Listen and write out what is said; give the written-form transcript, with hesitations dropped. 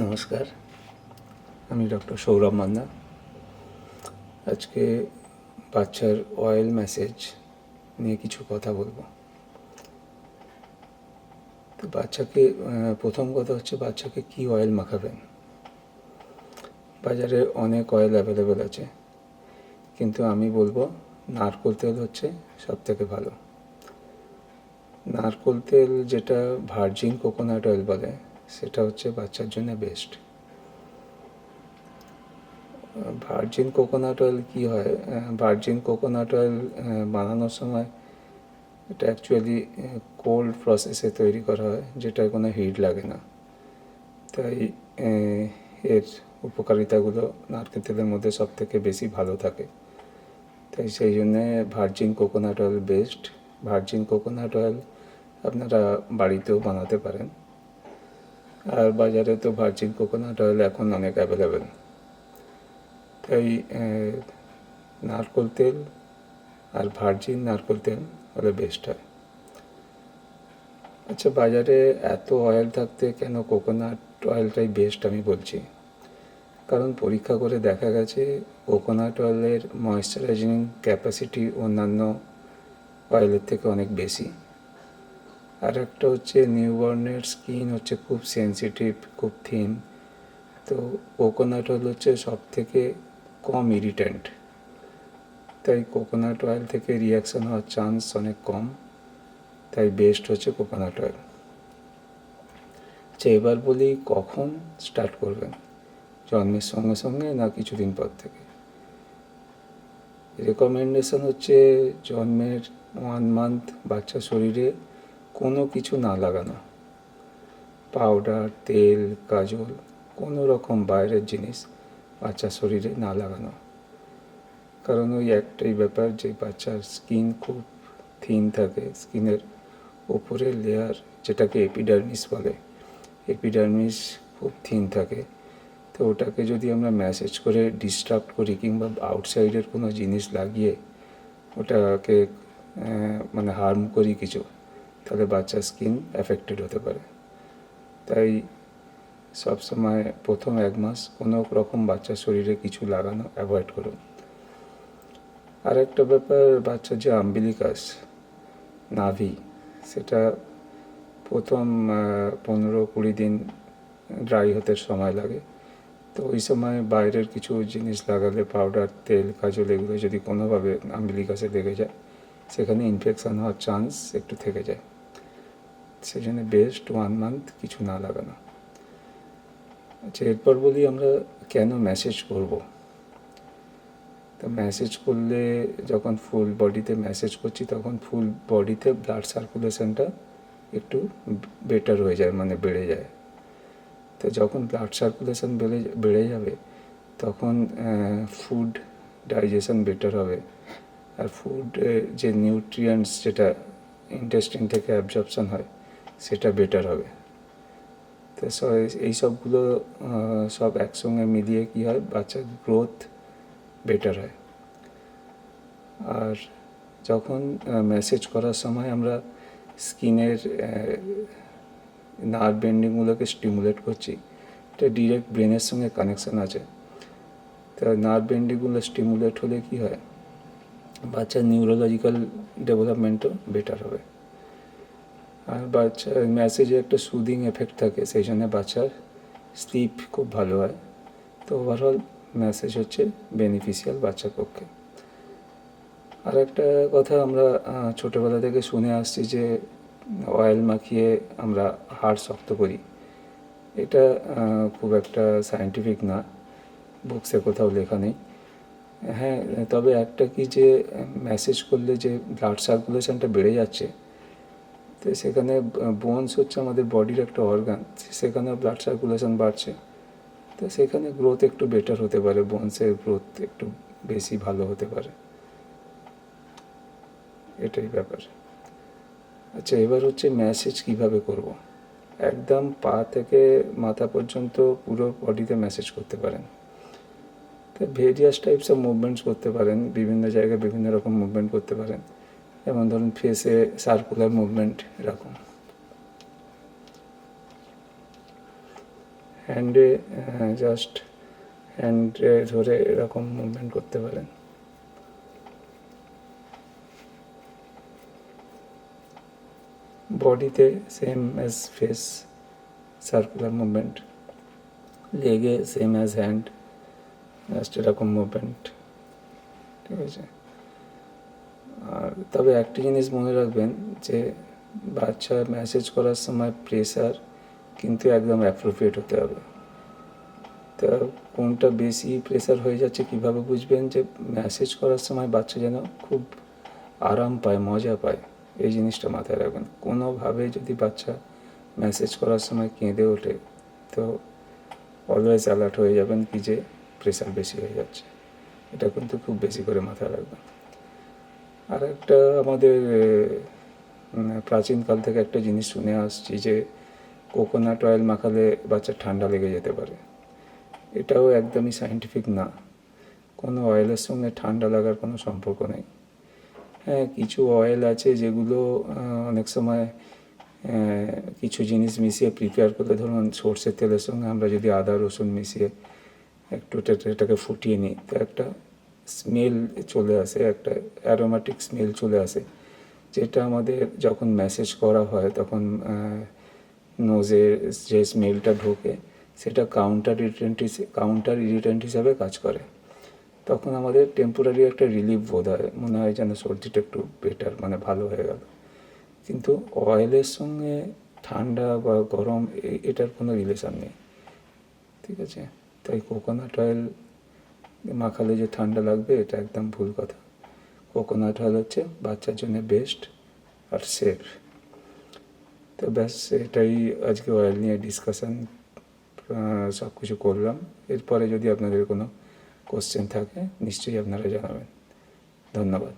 নমস্কার, আমি ডক্টর সৌরভ মান্না। আজকে বাচ্চার অয়েল ম্যাসেজ নিয়ে কিছু কথা বলবো। তো বাচ্চাকে প্রথম কথা হচ্ছে বাচ্চাকে কী অয়েল মাখাবেন। বাজারে অনেক অয়েল অ্যাভেলেবেল আছে, কিন্তু আমি বলবো নারকোল তেল হচ্ছে সবথেকে ভালো। নারকোল তেল, যেটা ভার্জিন কোকোনাট অয়েল বলে, সেটা হচ্ছে বাচ্চার জন্য বেস্ট। ভার্জিন কোকোনাট অয়েল কী হয়, ভার্জিন কোকোনাট অয়েল বানানোর সময় এটা অ্যাকচুয়ালি কোল্ড প্রসেসে তৈরি করা হয়, যেটায় কোনো হিট লাগে না। তাই এর উপকারিতাগুলো নারকেল তেলের মধ্যে সব থেকে বেশি ভালো থাকে। তাই সেই জন্যে virgin coconut oil best. Virgin coconut oil আপনারা বাড়িতেও বানাতে পারেন, আর বাজারে তো ভার্জিন কোকোনাট অয়েল এখন অনেক অ্যাভেলেবেল। তাই নারকেল তেল আর ভার্জিন নারকেল তেল হলে বেস্ট হয়। আচ্ছা, বাজারে এত অয়েল থাকতে কেন কোকোনাট অয়েলটাই বেস্ট আমি বলছি? কারণ পরীক্ষা করে দেখা গেছে কোকোনাট অয়েলের ময়েশ্চারাইজিং ক্যাপাসিটি অন্যান্য অয়েলের থেকে অনেক বেশি। আর একটা হচ্ছে নিউবর্নের স্কিন হচ্ছে খুব সেন্সিটিভ, খুব থিন। তো কোকোনাট অয়েল হচ্ছে সব থেকে কম ইরিটেন্ট, তাই কোকোনাট অয়েল থেকে রিয়াকশান হওয়ার চান্স অনেক কম। তাই বেস্ট হচ্ছে কোকোনাট অয়েল। আচ্ছা, এবার বলি কখন স্টার্ট করবেন, জন্মের সঙ্গে সঙ্গে না কিছুদিন পর থেকে? রেকমেন্ডেশন হচ্ছে জন্মের 1 মান্থ বাচ্চার শরীরে কোনো কিছু না লাগানো, পাউডার, তেল, কাজল, কোনো রকম বাইরের জিনিস বাচ্চার শরীরে না লাগানো। কারণ ওই একটাই ব্যাপার যে বাচ্চার স্কিন খুব থিন থাকে, স্কিনের ওপরের লেয়ার যেটাকে এপিডার্মিস বলে, এপিডার্মিস খুব থিন থাকে। তো ওটাকে যদি আমরা ম্যাসেজ করে ডিস্ট্রাক্ট করি কিংবা আউটসাইডের কোনো জিনিস লাগিয়ে ওটাকে হার্ম করি কিছু, তাহলে বাচ্চার স্কিন অ্যাফেক্টেড হতে পারে। তাই সবসময় প্রথম 1 মাস কোনো রকম বাচ্চার শরীরে কিছু লাগানো অ্যাভয়েড করুন। আর একটা ব্যাপার, বাচ্চার যে আম্বিলিকাস নাভি, সেটা প্রথম 15-20 দিন ড্রাই হতে সময় লাগে। তো ওই সময় বাইরের কিছু জিনিস লাগালে, পাউডার, তেল, কাজল, এগুলো যদি কোনোভাবে আম্বিলিকাসে লেগে যায়, সেখানে ইনফেকশান হওয়ার চান্স একটু থেকে যায়। সেই জন্য বেস্ট 1 মান্থ কিছু না লাগানো। আচ্ছা, এরপর বলি আমরা কেন ম্যাসেজ করব। তো ম্যাসেজ করলে, যখন ফুল বডিতে ম্যাসেজ করছি, তখন ফুল বডিতে ব্লাড সার্কুলেশনটা একটু বেটার হয়ে যায়, বেড়ে যায়। তো যখন ব্লাড সার্কুলেশন বেড়ে যাবে, তখন ফুড ডাইজেশন বেটার হবে, আর ফুড যে নিউট্রিয়েন্টস যেটা ইন্টেস্টিন থেকে অ্যাবজর্পশন হয়, সেটা বেটার হবে। তো এই সবগুলো সব একসঙ্গে মিলিয়ে কী হয়, বাচ্চার গ্রোথ বেটার হয়। আর যখন ম্যাসেজ করার সময় আমরা স্কিনের নার্ভ বেন্ডিংগুলোকে স্টিমুলেট করছি, এটা ডিরেক্ট ব্রেনের সঙ্গে কানেকশান আছে। তা নার্ভ বেন্ডিংগুলো স্টিমুলেট হলে কী হয়, বাচ্চার নিউরোলজিক্যাল ডেভেলপমেন্টও বেটার হবে। আর বাচ্চার ম্যাসেজে একটা সুদিং এফেক্ট থাকে, সেই জন্য বাচ্চার স্লিপ খুব ভালো হয়। তো ওভারঅল ম্যাসেজ হচ্ছে বেনিফিশিয়াল বাচ্চার পক্ষে। আর একটা কথা আমরা ছোটোবেলা থেকে শুনে আসছি যে অয়েল মাখিয়ে আমরা হাড় শক্ত করি। এটা খুব একটা সায়েন্টিফিক না, বুকসে কোথাও লেখা নেই। হ্যাঁ, তবে একটা কি, যে ম্যাসেজ করলে যে ব্লাড সার্কুলেশনটা বেড়ে যাচ্ছে, তো সেখানে বোনস হচ্ছে আমাদের বডির একটা অর্গান, সেখানেও ব্লাড সার্কুলেশন বাড়ছে। তো সেখানে গ্রোথ একটু বেটার হতে পারে, বোনসের গ্রোথ একটু বেশি ভালো হতে পারে। এটাই ব্যাপার। আচ্ছা, এবার হচ্ছে ম্যাসেজ কিভাবে করব। একদম পা থেকে মাথা পর্যন্ত পুরো বডিতে ম্যাসেজ করতে পারেন। তো ভেরিয়াস টাইপস অফ মুভমেন্টস করতে পারেন, বিভিন্ন জায়গায় বিভিন্ন রকম মুভমেন্ট করতে পারেন। যেমন ধরুন ফেসে সার্কুলার মুভমেন্ট, এরকম। হ্যান্ডে জাস্ট হ্যান্ডে ধরে এরকম মুভমেন্ট করতে পারেন। বডিতে same as face, circular movement. লেগে সেম অ্যাজ হ্যান্ড, জাস্ট এরকম মুভমেন্ট, ঠিক আছে। আর তবে একটা জিনিস মনে রাখবেন যে বাচ্চা ম্যাসেজ করার সময় প্রেসার কিন্তু একদম অ্যাপ্রোপ্রিয়েট হতে হবে। তা কোনটা বেশি প্রেসার হয়ে যাচ্ছে কীভাবে বুঝবেন? যে ম্যাসেজ করার সময় বাচ্চা যেন খুব আরাম পায়, মজা পায়, এই জিনিসটা মাথায় রাখবেন। কোনোভাবে যদি বাচ্চা ম্যাসেজ করার সময় কেঁদে ওঠে তো অলওয়েজ অ্যালার্ট হয়ে যাবেন কি যে প্রেসার বেশি হয়ে যাচ্ছে। এটা কিন্তু খুব বেশি করে মাথায় রাখবেন। আর একটা আমাদের প্রাচীনকাল থেকে একটা জিনিস শুনে আসছি যে কোকোনাট অয়েল মাখালে বাচ্চার ঠান্ডা লেগে যেতে পারে। এটাও একদমই সায়েন্টিফিক না। কোনো অয়েলের সঙ্গে ঠান্ডা লাগার কোনো সম্পর্ক নেই। হ্যাঁ, কিছু অয়েল আছে যেগুলো অনেক সময় কিছু জিনিস মিশিয়ে প্রিপেয়ার করলে, ধরুন সর্ষের তেলের সঙ্গে আমরা যদি আদা রসুন মিশিয়ে একটু এটাকে ফুটিয়ে নিই তো একটা স্মেল চলে আসে, একটা অ্যারোমেটিক স্মেল চলে আসে, যেটা আমাদের যখন ম্যাসেজ করা হয় তখন নোজে যে স্মেলটা ঢোকে সেটা কাউন্টার ইরিটেন্ট হিসাবে কাজ করে। তখন আমাদের টেম্পোরারি একটা রিলিফ বোধ হয়, মনে হয় যেন সর্দিটা একটু বেটার, মানে ভালো হয়ে গেল। কিন্তু অয়েলের সঙ্গে ঠান্ডা বা গরম এটার কোনো রিলেশান নেই, ঠিক আছে। তাই কোকোনাট অয়েল মাখালে যে ঠান্ডা লাগবে এটা একদম ভুল কথা। কোকোনাট অয়েল হচ্ছে বাচ্চার জন্য বেস্ট আর সেফ। তো ব্যাস, এটাই আজকে অয়েল নিয়ে ডিসকাশান সব কিছু করলাম। এরপরে যদি আপনাদের কোনো কোশ্চেন থাকে নিশ্চয়ই আপনারা জানাবেন। ধন্যবাদ।